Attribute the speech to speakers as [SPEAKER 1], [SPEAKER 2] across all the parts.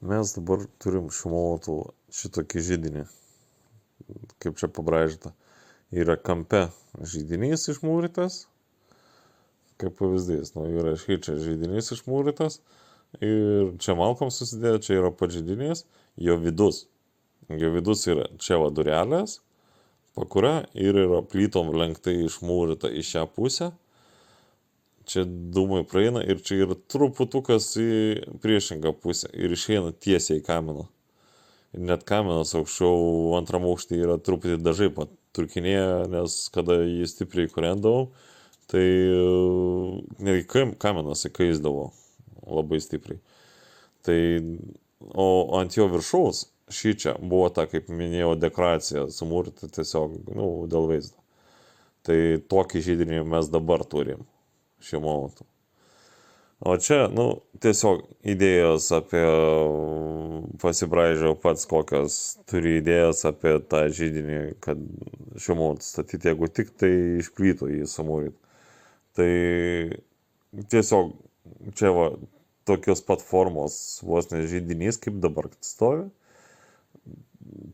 [SPEAKER 1] Mes dabar turim šimotų šitokį židinį, kaip čia pabraižyta. Yra kampe židinys išmūrytas, kaip pavyzdys, yra šičia židinys išmūrytas ir čia malkom susidėjo, čia yra pats židinys, jo vidus. Jo vidus yra čia durelės, pakura ir yra plytom lenktai išmūryta į šią pusę. Čia dūmai praeina ir čia yra truputukas į priešingą pusę ir išeina tiesiai į kaminą. Ir net kaminas aukščiau antram aukštį yra truputį dažai paturkinėję, nes kada jį stipriai kūrendavau, tai netgi kaminas įkaisdavo labai stipriai. Tai, o ant jo viršaus šičia buvo ta, kaip minėjau, dekoracija sumūryta tiesiog, dėl vaizdo. Tai tokį židinį mes dabar turim šiuo momentu. O čia, tiesiog idėjos apie, pasibraižiau pats, kokios turi idėjas apie tą židinį, kad šiuo momentu statyti, jeigu tik tai iš plytų jį sumūryti. Tai tiesiog čia tokios pat formos vos ne židinys, kaip dabar stovi.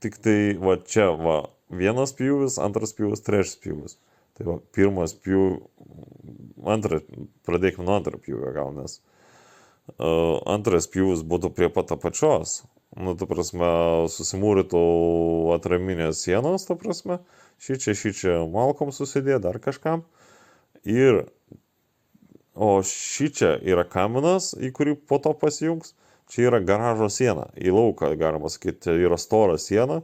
[SPEAKER 1] Tik tai čia vienas pjūvis, antras pjūvis, trečias pjūvis. Tai pirmas pradėkime nuo antrą pjūvio gal, nes antras pjūvis būtų prie pat apačios. Ta prasme, susimūrytų atraminės sienos, ta prasme, šičia malkom susidėjo, dar kažkam. O šičia yra kaminas, į kurį po to pasijungs. Čia yra garažo siena, į lauką, galima sakyti, čia yra stora siena.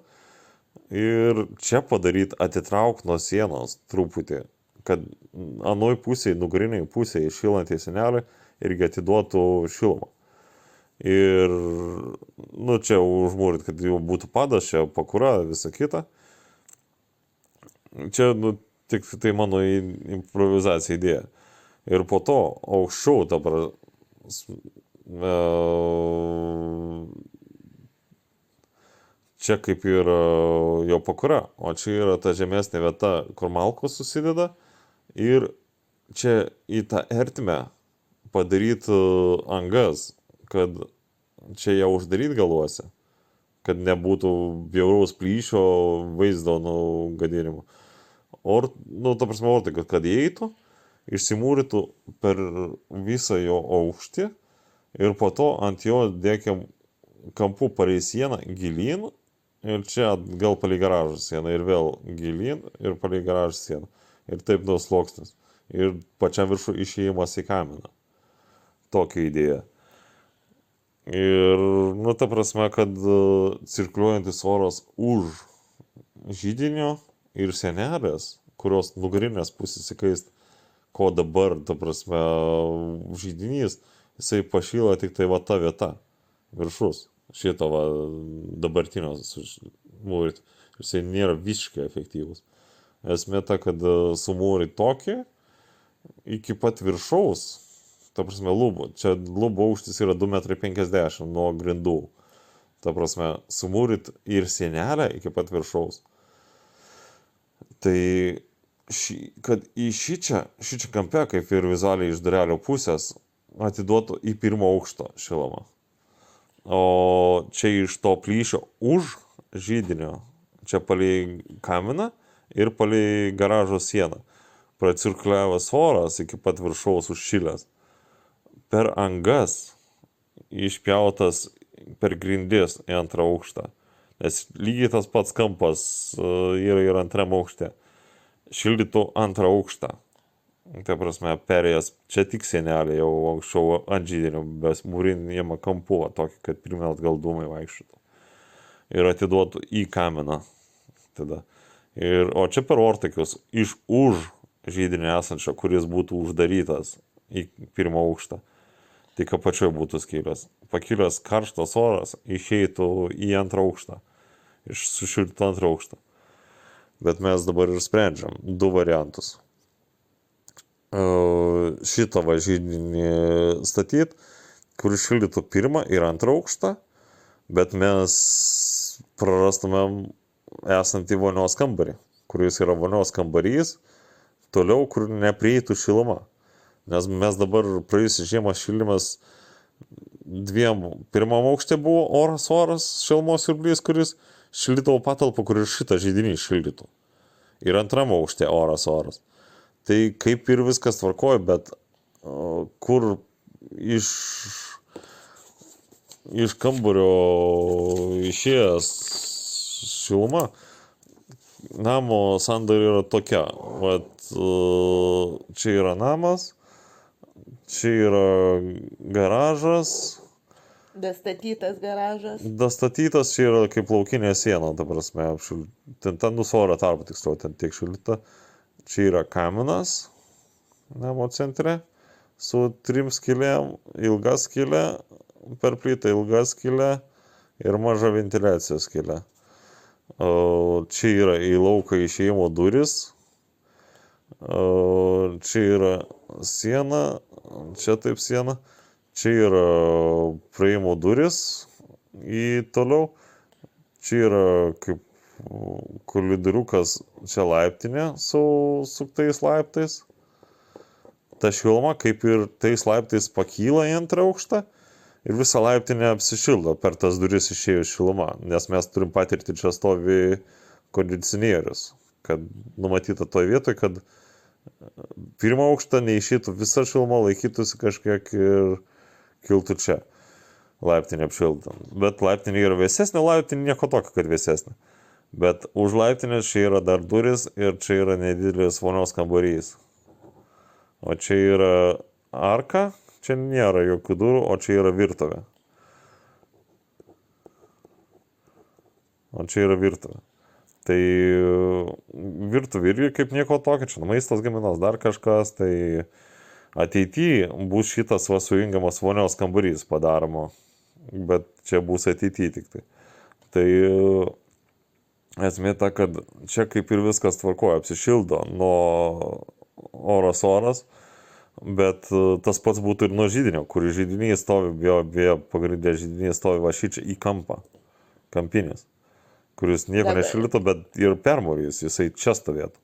[SPEAKER 1] Ir čia padaryti atitraukti nuo sienos truputį, kad anoj pusėje, nugariniai pusėje šilantys seneliai irgi atiduotų šilumą. Ir, čia užmūryti, kad jau būtų padas, čia pakura, visa kita. Čia, tik tai mano improvizacija idėja. Ir po to aukščiau dabar čia kaip ir jo pakura, o čia yra ta žemesnė vieta, kur malkos susideda ir čia į tą ertmę padaryti angas, kad čia ją uždaryti galuose, kad nebūtų bjauraus plyšio vaizdo gadinimo. Ta prasme, kad įeitų, išsimūrytų per visą jo aukštį ir po to ant jo dėkiam kampu palei sieną gilyn. Ir čia gal palei garažą sieną ir vėl gilyn ir palei garažą sieną. Ir taip sluoksnis. Ir pačiam viršų išėjimas į kaminą. Tokia idėja. Ir, ta prasme, kad cirkuliuojantis oras už židinio ir senelės, kurios nugarinės pusės įkaist, ko dabar, ta prasme, židinys, jisai pašyla tik tai ta vieta, viršus. Šito dabartinio mūryti. Jisai nėra visiškai efektyvus. Esmė ta, kad sumūryti tokį iki pat viršaus, ta prasme, lubų. Čia lubų aukštis yra 2,50 m nuo grindų. Ta prasme, sumūryti ir sienelę iki pat viršaus. Tai, kad į šičia kampe, kaip ir vizualiai iš durelio pusės, atiduotų į pirmo aukšto šilumą. O čia iš to plyšio už židinio, čia palei kaminą ir palei garažo sieną, pracirkuliavęs oras iki pat viršaus užšilęs, per angas išpjautas per grindis į antrą aukštą, nes lygiai tas pats kampas yra ir antram aukšte, šildytų antrą aukštą. Tai prasme, perėjęs čia tik senelė jau anksčiau ant židinio, bet mūrinėjama kampu, tokį, kad primelt gal dūmai vaikščiotų. Ir atiduotų į kaminą. Tada. O čia per ortakius iš už židinio esančio, kuris būtų uždarytas į pirmą aukštą. Tik apačioje būtų skylės. Pakilęs karštas oras išeitų į antrą aukštą. Sušildytų antrą aukštą. Bet mes dabar ir sprendžiam 2 variantus. Šitą židinį statyti, kur šildytų pirmą ir antrą aukštą, bet mes prarastumėm esantį vonios kambarį, kuris yra vonios kambarys, toliau, kur neprieitų šiluma. Nes mes dabar praėjusią žiemą šildymas pirmam aukšte buvo oras, šilumos siurblys, kuris šildytavo patalpą, kur ir šitą židinį šildytų. Ir antram aukšte oras. Tai kaip ir viskas tvarkoja, bet kur iš kambario išėjęs šiluma, namo sandara yra tokia. Vat, čia yra namas, čia yra garažas. Dastatytas, čia yra kaip laukinė siena, ta prasme, ten nusvara tarpu tiksliau, ten tiek šilta. Čia yra kaminas namo centre su 3 skylėm, ilga skylė, per plytą ilga skylė ir maža ventiliacijos skylė. Čia yra į lauką išėjimo duris, čia yra siena, čia taip siena. Čia yra praėjimo duris į toliau, čia yra kaip koridoriukas, čia laiptinė su suktais laiptais. Ta šiluma kaip ir tais laiptais pakyla į antrą aukštą ir visą laiptinę apsišildo per tas duris išėjus šiluma, nes mes turim patirti, čia stovi kondicionierius, kad numatyta toj vietoj, kad pirmą aukštą neišeitų visa šiluma, laikytųsi kažkiek ir kiltų čia, laiptinė apšilta. Bet laiptinė yra vėsesnė, laiptinė nieko tokio, kad vėsesnė. Bet už laiptinės čia yra dar duris ir čia yra nedidelis vonios kambarys. O čia yra arka, čia nėra jokių durų, o čia yra virtuvė. Tai virtuvė irgi kaip nieko tokio, čia maistas gaminas, dar kažkas, tai ateityje bus šitas sujungiamas vonios kambarys padaroma, bet čia bus ateityje tik tai. Tai esmė ta, kad čia kaip ir viskas tvarkoja, apsišildo nuo oras, bet tas pats būtų ir nuo židinio, kur židinys stovi, pagrindė židinys stovi va šičia į kampą, kampinis, kuris nieko nešildytų, bet ir permūrijus, jisai čia stovėtų.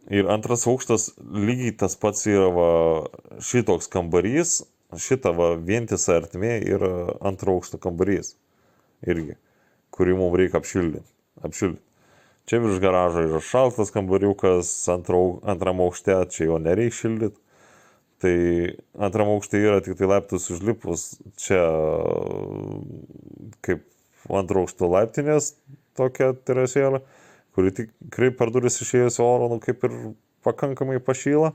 [SPEAKER 1] Ir antras aukštas lygiai tas pats yra va, šitoks kambarys, šita va, vientisa ertmė yra antro aukšto kambarys irgi, kurį mums reikia apšildyti. Čia virš garažo yra šaltas kambariukas, antram aukšte čia jo nereikia šildyti. Tai antram aukšte yra tik tai laiptus užlipus, čia kaip antro aukšto laiptinės tokia terasėlė, kuri tikrai per duris išėjusio oro, kaip ir pakankamai pašyla.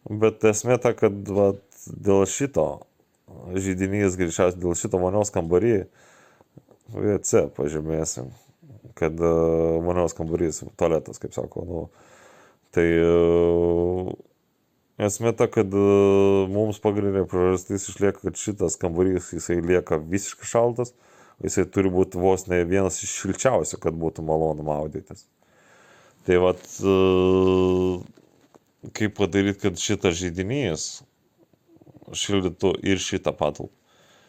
[SPEAKER 1] Bet esmė ta, kad dėl šito židinys, greičiausiai dėl šito vonios kambarį, VC pažymėsim, kad vonios kambarys, tualetas, kaip sako. Tai esmė ta, kad mums pagrindinė priežastis išlieka, kad šitas kambarys, jisai lieka visiškai šaltas. Jisai turi būti vos ne vienas iš šilčiausių, kad būtų malonu maudytis. Tai vat, kaip padaryti, kad šitas židinys šildytų ir šitą patalpą.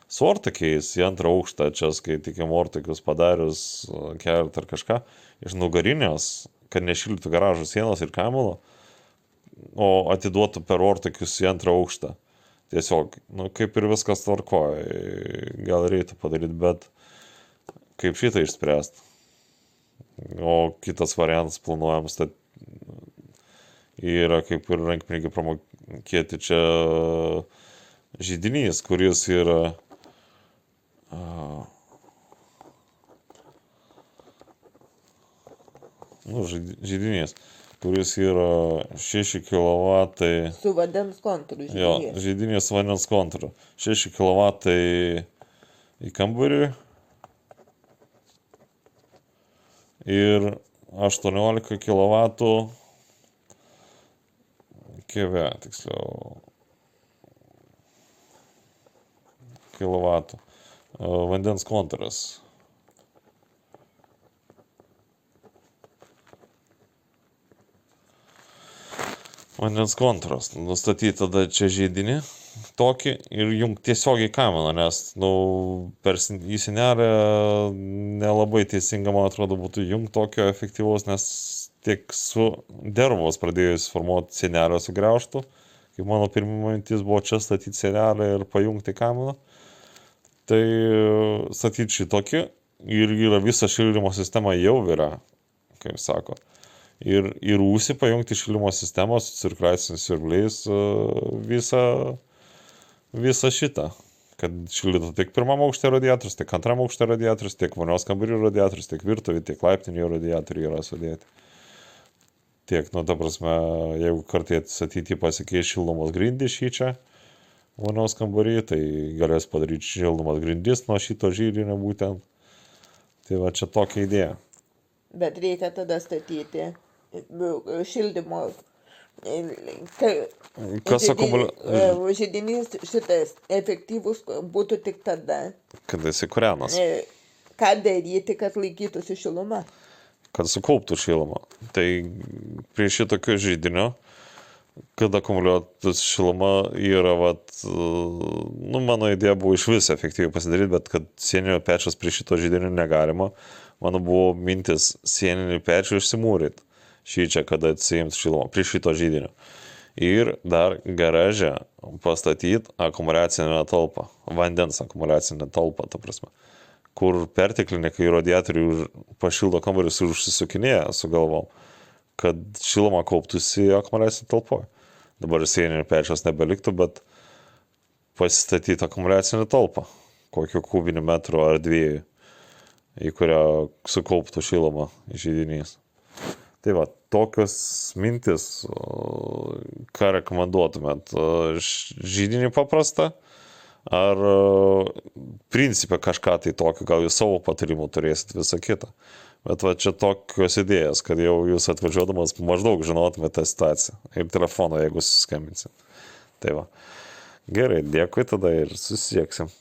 [SPEAKER 1] Su ortakiais į antrą aukštą, čia skaitykim ortakius padarius keletą ar kažką, iš nugarinės, kad nešildytų garažo sienos ir kamino, o atiduotų per ortakius į antrą aukštą. Tiesiog, kaip ir viskas tvarkoja, gal reiktų padaryti, bet kaip šitą išspręsti. O kitas variantas planuojamas, tai yra kaip ir rankpinigiai pramokėti čia židinys, kuris yra židinys, kuris yra 6 kW.
[SPEAKER 2] Su vandens kontūru židinys.
[SPEAKER 1] Jo, židinys vandens kontūru. 6 kW į kambarį ir 18 kW kėvė, tiksliau. Kilovatų. Vandens kontūras. Vandens kontūras. Nustatyti tada čia židinį tokį ir jungt tiesiogiai kaminą, nes per įsinelę nelabai teisinga, man atrodo, būtų jungt tokio efektyvaus, nes tiek su dervos pradėjus formuoti sienelę sugriaužtų, kai mano pirma mintis buvo čia statyti senelę ir pajungti kaminą, tai statyti šitokį ir yra visa šildymo sistema jau yra, kaip sako. Ir rūsį pajungti šildymo sistemą su cirkuliaciniais siurbliais visą šitą. Kad šildytų tiek pirmam aukšte radiatorius, tiek antram aukšte radiatorius, tiek vonios kambarių radiatorius, tiek virtuvė, tiek laiptinių radiatorių yra sudėti. Tiek, ta prasme, jeigu kartai atsatyti pasikeis šildomos grindys šį čia vonios kambarį, tai galės padaryti šildomas grindis nuo šito židinio būtent. Tai va čia tokia idėja.
[SPEAKER 2] Bet reikia tada statyti šildymo.
[SPEAKER 1] Kas
[SPEAKER 2] židinys šitas efektyvus būtų tik tada.
[SPEAKER 1] Kada esi kūrenas.
[SPEAKER 2] Ką daryti, kad laikytųsi šiluma?
[SPEAKER 1] Kad sukauptų šilumą. Tai prie šitokio židinio, kad akumuliuotus šilumą yra, mano idėja buvo iš vis efektyviai pasidaryti, bet kad sieninio pečiaus prie šito židinio negalima, mano buvo mintis sieninį pečių išsimūryti. Šį čia, kada atsiims šilumą prie šito židinio. Ir dar garaže pastatyti akumuliacinę talpą, vandens akumuliacinę talpą, ta prasme, kur perteklinė, kai radiatorių pašildo kambarius ir užsisukinėja su galvom, kad šilumą kauptųsi akumuliacinę talpoje. Dabar sieninio pečiaus nebeliktų, bet pasistatyti akumuliacinę talpą, kokio kubinių metrų ar 2, į kurią sukauptų šilumą židinys. Tai va, tokios mintis, ką rekomenduotumėt, židinį paprastą, ar principę kažką tai tokio, gal jūs savo patarimų turėsit visą kitą. Bet va čia tokios idėjas, kad jau jūs atvažiuodamas maždaug žinotumėte tą situaciją ir telefoną, jeigu susiskambinsit. Tai va, gerai, dėkui tada ir susieksim.